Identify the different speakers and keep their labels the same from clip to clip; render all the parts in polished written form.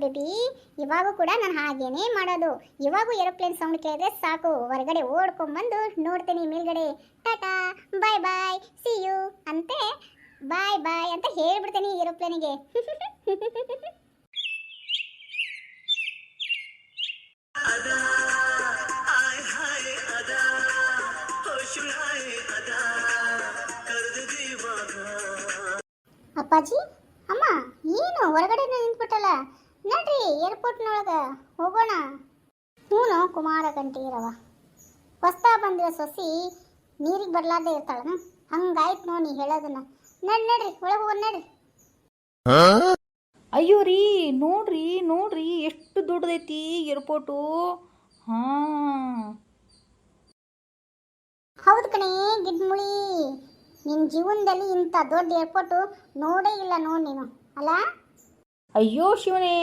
Speaker 1: Baby, ಇವಾಗೂ ಕೂಡ ನಾನು ಹಾಗೇನೇ ಮಾಡೋದು. ಇವಾಗೂ ಏರೋಪ್ಲೇನ್ ಸೌಂಡ್ ಕೇಳಿದ್ರೆ ಸಾಕು, ಹೊರಗಡೆ ಓಡ್ಕೊಂಡ್ಬಂದು ನೋಡ್ತೀನಿ ಮೇಲ್ಗಡೆ. ಟಾಟಾ, ಬಾಯ್ ಬಾಯ್, ಸಿ ಯು ಅಂತೆ ಬಾಯ್ ಬಾಯ್ ಅಂತ ಹೇಳ್ಬಿಡ್ತೀನಿ ಏರೋಪ್ಲೇನಿಗೆ. ಅಪ್ಪಾಜಿ, ಅಮ್ಮ, ಏನು ಹೊರಗಡೆ ನಿಂತ್ಬಿಟ್ಟಲ್ಲ? ನಡ್ರಿ ಏರ್ಪೋರ್ಟ್ನೊಳಗೆ ಹೋಗೋಣ. ಹೂನು ಕುಮಾರ ಕಂಠೀರವ, ಹೊಸ್ತಾ ಬಂದಿರೋ ಸೊಸಿ ನೀರಿಗೆ ಬರ್ಲಾರ್ದೆ ಇರ್ತಾಳ. ಹಂಗಾಯ್ತು ನೋಡಿ ಹೇಳೋದನ್ನ. ನಡ್ರಿ ಒಳಗೆ ಹೋಗೋಣ ನಡ್ರಿ.
Speaker 2: ಅಯ್ಯೋ ರೀ, ನೋಡ್ರಿ ನೋಡ್ರಿ ಎಷ್ಟು ದೊಡ್ಡದೈತಿ ಏರ್ಪೋರ್ಟು.
Speaker 1: ಹೌದು ಕಣೇ ಗಿಡ್ಮುಳಿ, ನಿನ್ನ ಜೀವನದಲ್ಲಿ ಇಂಥ ದೊಡ್ಡ ಏರ್ಪೋರ್ಟು ನೋಡೇ ಇಲ್ಲ ನೋಡಿ ನೀನು, ಅಲ್ಲ?
Speaker 2: ಅಯ್ಯೋ ಶಿವನೇ,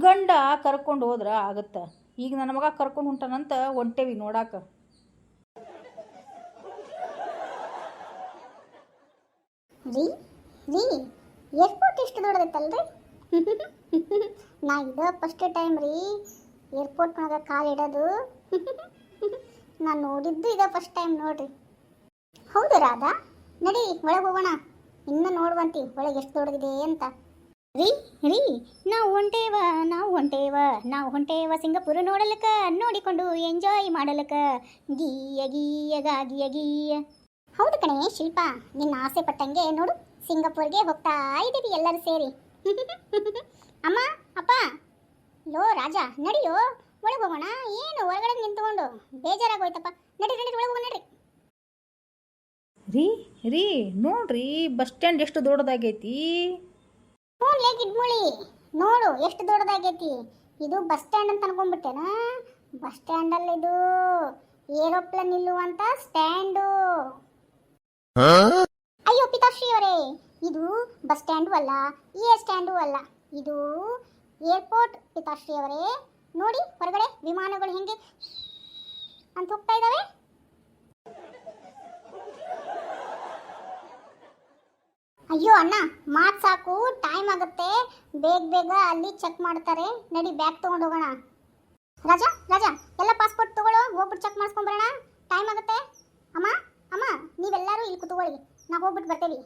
Speaker 2: ಗಂಡ ಕರ್ಕೊಂಡು ಹೋದ್ರ ಆಗತ್ತ. ಈಗ ನನ್ನ ಮಗ ಕರ್ಕೊಂಡು ಹೊಂಟಾನಂತ ಹೊಂಟೇವಿ ನೋಡಾಕ.
Speaker 1: ರೀ ರೀ ಏರ್ಪೋರ್ಟ್ ಎಷ್ಟು ದೊಡ್ಡದೈತಲ್ರಿ? ನಾ ಇದು ಫಸ್ಟ್ ಟೈಮ್ ರೀ ಏರ್ಪೋರ್ಟ್ನಾಗ ಕಾಲಿಡೋದು. ನಾನು ನೋಡಿದ್ದು ಇದ ಫಸ್ಟ್ ಟೈಮ್ ನೋಡ್ರಿ. ಹೌದು ರಾಧಾ, ನಡಿ ಒಳಗೆ ಹೋಗೋಣ. ಇನ್ನು ನೋಡುವಂತಿ ಒಳಗೆ ಎಷ್ಟು ದೊಡ್ಡದಿದೆ ಅಂತ. ರೀ ರೀ ನಾವು ಹೊಂಟೇವ ಸಿಂಗಪುರ ನೋಡಲಕ್ಕ, ನೋಡಿಕೊಂಡು ಎಂಜಾಯ್ ಮಾಡಲಕ್ಕ. ಗೀಯ ಗೀಯ ಗಾಗಿಯ ಗೀಯ. ಹೌದು ಕಣೆ ಶಿಲ್ಪ, ನಿನ್ನ ಆಸೆ ಪಟ್ಟಂಗೆ ನೋಡು ಸಿಂಗಪುರ್ಗೆ ಹೋಗ್ತಾ ಇದ್ದೀವಿ ಎಲ್ಲರೂ ಸೇರಿ. ಅಮ್ಮ, ಅಪ್ಪ, ಲೋ ರಾಜ, ನಡಿಯೋ ಒಳಗೆ ಹೋಗೋಣ. ಏನು ಹೊರಗಡೆ ನಿಂತ್ಕೊಂಡು ಬೇಜಾರಾಗೋಯ್ತಪ್ಪ. ನಡಿ ನಡಿ ಒಳಗೆ ಹೋಗೋಣ ನಡ್ರಿ.
Speaker 2: ರೀ ರೀ ನೋಡ್ರಿ ಬಸ್ ಸ್ಟ್ಯಾಂಡ್ ಎಷ್ಟು ದೊಡ್ಡದಾಗೈತಿ.
Speaker 1: ಹ್ಞೂ ಗಿಡ್ಮುಳಿ, ನೋಡು ಎಷ್ಟು ದೊಡ್ಡದಾಗೈತಿ. ಇದು ಬಸ್ ಸ್ಟ್ಯಾಂಡ್ ಅಂತ ಅನ್ಕೊಂಡ್ಬಿಟ್ಟೆನಾ? ಬಸ್ ಸ್ಟ್ಯಾಂಡಲ್ಲಿ ಇದು ಏರೋಪ್ಲೇನ್ ನಿಲ್ಲುವಂತ ಸ್ಟ್ಯಾಂಡು. ಅಯ್ಯೋ ಪಿತಾಶ್ರೀ ಅವರೇ, ಇದು ಬಸ್ ಸ್ಟ್ಯಾಂಡು ಅಲ್ಲ, ಏರ್ ಸ್ಟ್ಯಾಂಡು ಅಲ್ಲ, ಇದು ಏರ್ಪೋರ್ಟ್ ಪಿತಾಶ್ರೀ ಅವರೇ. ನೋಡಿ ಹೊರಗಡೆ ವಿಮಾನಗಳು ಹೆಂಗೆ ಅಂತ ಹೋಗ್ತಾ ಇದ್ದಾವೆ. ಅಯ್ಯೋ ಅಣ್ಣ, ಮಾತು ಸಾಕು, ಟೈಮ್ ಆಗುತ್ತೆ. ಬೇಗ ಬೇಗ ಅಲ್ಲಿ ಚೆಕ್ ಮಾಡ್ತಾರೆ. ನಡಿ ಬ್ಯಾಗ್ ತೊಗೊಂಡು ಹೋಗೋಣ. ರಾಜಾ ರಾಜಾ, ಎಲ್ಲ ಪಾಸ್ಪೋರ್ಟ್ ತಗೊಳ್ಳೋ, ಹೋಗ್ಬಿಟ್ಟು ಚೆಕ್ ಮಾಡಿಸ್ಕೊಂಬರೋಣ. ಟೈಮ್ ಆಗುತ್ತೆ. ಅಮ್ಮ ಅಮ್ಮ, ನೀವೆಲ್ಲರೂ ಇಲ್ಲಿ ಕೂತ್ಕೊಳ್ಳಿ, ನಾವು ಹೋಗ್ಬಿಟ್ಟು ಬರ್ತೇವೆ.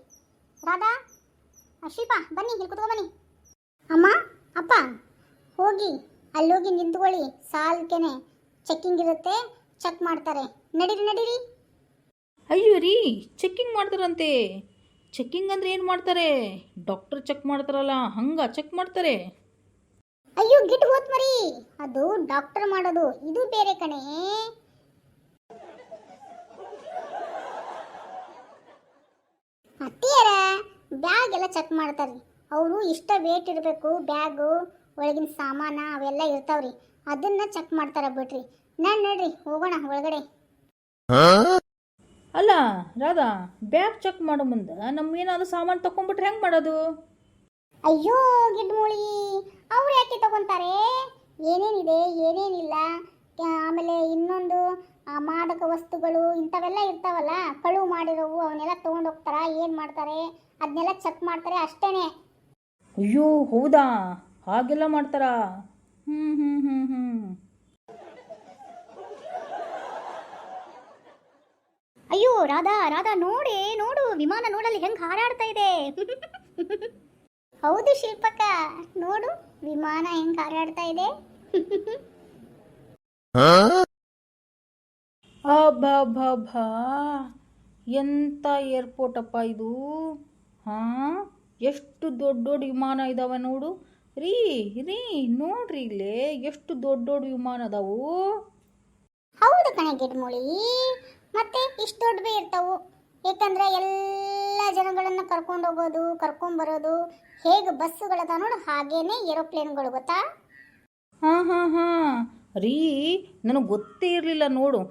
Speaker 1: ರಾಧಾ, ಶಿಲ್ಪ, ಬನ್ನಿ ಇಲ್ಲಿ ಕೂತ್ಕೊ ಬನ್ನಿ. ಅಮ್ಮ, ಅಪ್ಪ, ಹೋಗಿ ಅಲ್ಲೋಗಿ ನಿಂತ್ಕೊಳ್ಳಿ. ಸಾಲ್ಕೆನೆ ಚೆಕ್ಕಿಂಗ್ ಇರುತ್ತೆ, ಚೆಕ್ ಮಾಡ್ತಾರೆ. ನಡೀರಿ ನಡೀರಿ.
Speaker 2: ಅಯ್ಯೋ ರೀ, ಚೆಕ್ಕಿಂಗ್ ಮಾಡ್ತಾರಂತೆ. ಚೆಕ್ಕಿಂಗ್ ಅಂದ್ರೆ ಏನು ಮಾಡ್ತಾರೆ? ಡಾಕ್ಟರ್ ಚೆಕ್ ಮಾಡ್ತಾರಲ್ಲ ಹಂಗ ಚೆಕ್ ಮಾಡ್ತಾರೆ.
Speaker 1: ಅಯ್ಯೋ ಗಿಟ್ ಹೋತ್ ಮರಿ, ಅದು ಡಾಕ್ಟರ್ ಮಾಡೋದು, ಇದು ಬೇರೆ ಕಣೆ. ಅತ್ತಿಯರ ಬ್ಯಾಗ್ ಎಲ್ಲ ಚೆಕ್ ಮಾಡ್ತಾರ್ರಿ. ಅವರು ಇಷ್ಟ ವೇಟ್ ಇರಬೇಕು, ಬ್ಯಾಗು ಒಳಗಿನ ಸಾಮಾನ ಅವೆಲ್ಲ ಇರ್ತಾವ್ರಿ, ಅದನ್ನ ಚೆಕ್ ಮಾಡ್ತಾರ ಬಿಡ್ರಿ. ನಡ್ರಿ ಹೋಗೋಣ ಒಳಗಡೆ.
Speaker 2: ಅಲ್ಲ ರಾಧಾ, ಬ್ಯಾಗ್ ಚೆಕ್ ಮಾಡೋ ಮುಂದೆ ನಮ್ಗೇನಾದ್ರು ಸಾಮಾನು ತಗೊಂಡ್ಬಿಟ್ರೆ ಹೆಂಗೆ ಮಾಡೋದು?
Speaker 1: ಅಯ್ಯೋ ಗಿಡ್ಮೂಳಿ, ಅವ್ರು ಯಾಕೆ ತಗೊಂತಾರೆ? ಏನೇನಿದೆ ಏನೇನಿಲ್ಲ, ಆಮೇಲೆ ಇನ್ನೊಂದು ಮಾದಕ ವಸ್ತುಗಳು ಇಂಥವೆಲ್ಲ ಇರ್ತಾವಲ್ಲ, ಕಳುವು ಮಾಡಿರೋವು, ಅವನ್ನೆಲ್ಲ ತೊಗೊಂಡು ಹೋಗ್ತಾರ. ಏನು ಮಾಡ್ತಾರೆ ಅದನ್ನೆಲ್ಲ ಚೆಕ್ ಮಾಡ್ತಾರೆ ಅಷ್ಟೇನೆ.
Speaker 2: ಅಯ್ಯೋ ಹೌದಾ, ಹಾಗೆಲ್ಲ ಮಾಡ್ತಾರಾ? ಹ್ಞೂ ಹ್ಞೂ ಹ್ಞೂ ಹ್ಞೂ
Speaker 1: ಅಯ್ಯೋ ರಾಧಾ ರಾಧಾ, ನೋಡು ವಿಮಾನ ನೋಡಲ್ಲಿ ಹೆಂಗೆ ಹಾರಾಡ್ತಾ ಇದೆ. ಹೌದು ಶಿಲ್ಪಕ್ಕ, ನೋಡು ವಿಮಾನ ಹೆಂಗೆ ಹಾರಾಡ್ತಾ ಇದೆ.
Speaker 2: ಅಬ್ಬಬ್ಬಬ್ಬಾ, ಎಂಥ ಏರ್ಪೋರ್ಟ್ ಅಪ್ಪ ಇದು. ಹಾಂ, ಎಷ್ಟು ದೊಡ್ಡ ದೊಡ್ಡ ವಿಮಾನ ಇದಾವೆ ನೋಡು. ರೀ ರೀ ನೋಡ್ರಿ, ಇಲ್ಲೇ ಎಷ್ಟು ದೊಡ್ಡ ದೊಡ್ಡ ವಿಮಾನ ಅದಾವು.
Speaker 1: ಹೌದು ಕಣೆ ಗಿಡ್ಮುಳಿ, ಮತ್ತೆ ಇಷ್ಟು ದೊಡ್ಡವೇ ಇರ್ತಾವು. ಏಕೆಂದ್ರೆ ಎಲ್ಲ ಜನಗಳನ್ನ ಕರ್ಕೊಂಡು ಹೋಗೋದು, ಕರ್ಕೊಂಬರೋದು, ಹೇಗೆ ಬಸ್ಸುಗಳದ ನೋಡು ಹಾಗೇನೆ ಏರೋಪ್ಲೇನ್ಗಳು, ಗೊತ್ತಾ?
Speaker 2: ಹಾಂ ಹಾಂ ಹಾಂ ರೀ, ನನಗೆ ಗೊತ್ತೇ ಇರಲಿಲ್ಲ ನೋಡು.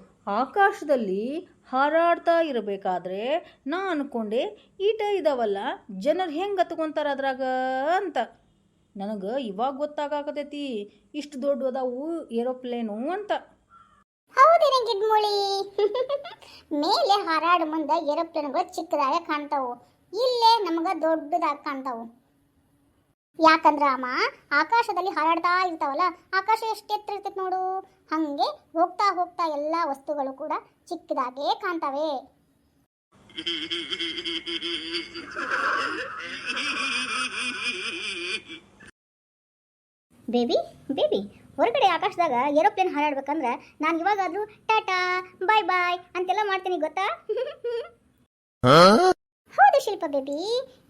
Speaker 2: ಆಕಾಶದಲ್ಲಿ ಹಾರಾಡ್ತಾ ಇರಬೇಕಾದ್ರೆ ನಾ ಅನ್ಕೊಂಡೆ ಈಟ ಇದಾವಲ್ಲ, ಜನರು ಹೆಂಗೆ ಹತ್ಕೊಂತಾರೆ ಅದ್ರಾಗ ಅಂತ. ನನಗೆ ಇವಾಗ ಗೊತ್ತಾಗತೈತಿ ಇಷ್ಟು ದೊಡ್ಡ ಅದಾವು ಏರೋಪ್ಲೇನು ಅಂತ.
Speaker 1: ಹೌದೇನೆ ಗಿಡ್ಮುಳಿ, ಮೇಲೆ ಹಾರಾಡು ಮುಂದೆ ಏರೋಪ್ಲೇನ್ಗಳು ಚಿಕ್ಕದಾಗೆ ಕಾಣ್ತಾವು, ಇಲ್ಲೇ ನಮ್ಗೆ ದೊಡ್ಡದಾಗಿ ಕಾಣ್ತಾವು. ಯಾಕಂದ್ರ ಅಮ್ಮ ಆಕಾಶದಲ್ಲಿ ಹಾರಾಡ್ತಾ ಇರ್ತಾವಲ್ಲ, ಆಕಾಶ ಎಷ್ಟು ಎತ್ತರ ಇರ್ತೈತೆ ನೋಡು, ಹಂಗೆ ಹೋಗ್ತಾ ಹೋಗ್ತಾ ಎಲ್ಲ ವಸ್ತುಗಳು ಕೂಡ ಚಿಕ್ಕದಾಗೇ ಕಾಣ್ತವೆ. ಬೇಬಿ ಬೇಬಿ, ಹೊರಗಡೆ ಆಕಾಶದಾಗ ಏರೋಪ್ಲೇನ್ ಹಾರಾಡ್ಬೇಕಂದ್ರೆ ನಾನು ಇವಾಗಾದ್ರೂ ಟಾಟಾ ಬಾಯ್ ಬಾಯ್ ಅಂತೆಲ್ಲ ಮಾಡ್ತೀನಿ ಗೊತ್ತಾ? ಹೌದು ಶಿಲ್ಪ ಬೇಬಿ,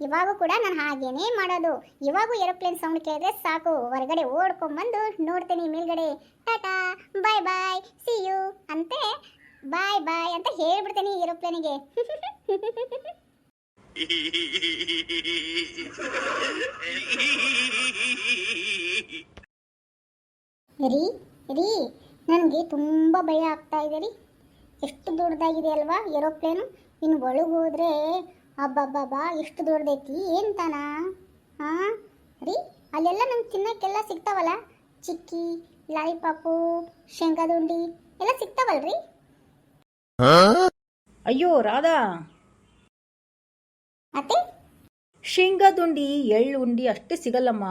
Speaker 1: ಇವಾಗೂ ಕೂಡ ನಾನು ಹಾಗೇನೇ ಮಾಡೋದು. ಇವಾಗೂ ಏರೋಪ್ಲೇನ್ ಸೌಂಡ್ ಕೇಳಿದ್ರೆ ಸಾಕು, ಹೊರಗಡೆ ಓಡ್ಕೊಂಡ್ಬಂದು ನೋಡ್ತೀನಿ ಮೇಲ್ಗಡೆ ಟಾಟಾ ಬಾಯ್ ಬಾಯ್ ಸಿ ಯು ಅಂತೆ ಬಾಯ್ ಬಾಯ್ ಅಂತ ಹೇಳ್ಬಿಡ್ತೀನಿ ಏರೋಪ್ಲೇನಿಗೆ. ರೀ ರೀ, ನನಗೆ ತುಂಬ ಭಯ ಆಗ್ತಾ ಇದೆ ರೀ. ಎಷ್ಟು ದೊಡ್ಡದಾಗಿದೆ ಅಲ್ವಾ ಏರೋಪ್ಲೇನು, ಇನ್ನು ಒಳಗೆ ಹೋದ್ರೆ ಅಬ್ಬಬ್ಬಬ್ಬಾ ಎಷ್ಟು ದೊಡ್ಡದೈತಿ ಏನ್ತಾನ. ಹಾಂ ರೀ, ಅಲ್ಲೆಲ್ಲ ನಮ್ಗೆ ತಿನ್ನಕ್ಕೆಲ್ಲ ಸಿಗ್ತಾವಲ್ಲ, ಚಿಕ್ಕಿ ಲಾಲಿಪಾಪು ಶೇಂಗಾದುಂಡಿ ಎಲ್ಲ ಸಿಗ್ತಾವಲ್ರಿ?
Speaker 2: ಅಯ್ಯೋ ರಾಧಾ,
Speaker 1: ಅತ್ತೆ
Speaker 2: ಶೇಂಗಾದುಂಡಿ ಎಳ್ಳು ಉಂಡಿ ಅಷ್ಟೇ ಸಿಗಲ್ಲಮ್ಮ.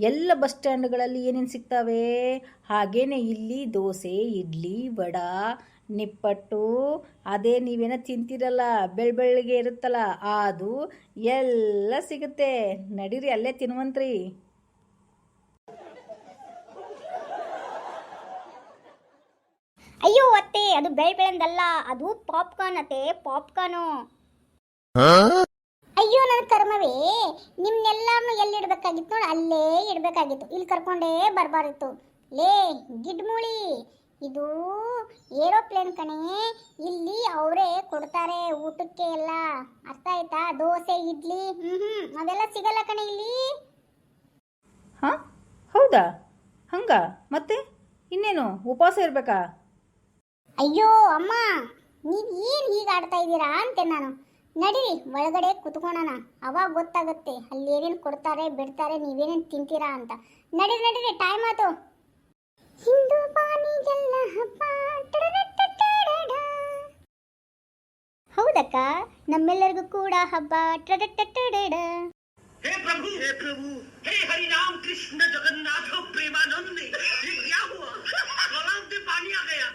Speaker 2: ಎಲ್ಲ ಬಸ್ ಸ್ಟ್ಯಾಂಡ್ಗಳಲ್ಲಿ ಏನೇನು ಸಿಗ್ತವೆ ಹಾಗೇನೆ ಇಲ್ಲಿ ದೋಸೆ ಇಡ್ಲಿ ವಡ ನಿಪ್ಪಟ್ಟು, ಅದೇ ನೀವೇನೋ ತಿಂತೀರಲ್ಲ ಬೆಳ್ಳಗೆ ಇರುತ್ತಲ್ಲ ಅದು ಎಲ್ಲ ಸಿಗುತ್ತೆ. ನಡೀರಿ ಅಲ್ಲೇ ತಿನ್ನುವಂತ್ರಿ.
Speaker 1: ಅಯ್ಯೋ ಅತ್ತೆ, ಅದು ಬೆಳಂದಲ್ಲ, ಅದು ಪಾಪ್ಕಾರ್ನ್ ಅತ್ತೆ, ಪಾಪ್ಕಾರ್ನು. ಅಯ್ಯೋ ನನ್ನ ಕರ್ಮವೇ, ನಿಮ್ನೆಲ್ಲಾರನು ಎಲ್ಲಿ ಇಡ್ಬೇಕಾಗಿತ್ತು ನೋಡಿ, ಅಲ್ಲೇ ಇಡಬೇಕಾಗಿತ್ತು, ಇಲ್ಲಿ ಕರ್ಕೊಂಡೇ ಬರಬಾರಿತ್ತು. ಲೇ ಗಿಡ್ಮುಳಿ, ಇದು ಏರೋಪ್ಲೇನ್ ಕಣೆ, ಇಲ್ಲಿ ಅವರೇ ಕೊಡ್ತಾರೆ ಊಟಕ್ಕೆ ಎಲ್ಲ, ಅರ್ಥ ಆಯ್ತಾ? ದೋಸೆ ಇಡ್ಲಿ ಅವೆಲ್ಲ ಸಿಗಲ್ಲ ಕಣೆ ಇಲ್ಲಿ.
Speaker 2: ಹಾಂ ಹೌದಾ, ಹಂಗ ಮತ್ತೆ ಇನ್ನೇನು ಉಪವಾಸ ಇರಬೇಕಾ?
Speaker 1: ಅಯ್ಯೋ ಅಮ್ಮ, ನೀವು ಏನು ಹೀಗೆ ಆಡ್ತಾ ಇದ್ದೀರಾ ಅಂತೆ ನಾನು. ನಡೀರಿ ಒಳಗಡೆ ಕುತ್ಕೊಳ್ಳೋಣ, ಅವಾಗ ಗೊತ್ತಾಗುತ್ತೆ ಅಲ್ಲಿ ಏನೇನು ಕೊಡ್ತಾರೆ ಬಿಡ್ತಾರೆ, ನೀವೇನೇನು ತಿಂತೀರಾ ಅಂತ. ನಡೀರಿ ನಡೀರಿ, ಟೈಮ್ ಆಯ್ತು. ಹಿಂದೂ ಬಾನಿಗೆಲ್ಲ ಹಬ್ಬ. ಹೌದಕ್ಕ, ನಮ್ಮೆಲ್ಲರಿಗೂ ಕೂಡ ಹಬ್ಬ.
Speaker 3: हे प्रभु हे हरि राम कृष्ण जगन्नाथ प्रेमानंद, ये क्या हुआ? गलाव में पानी आ गया।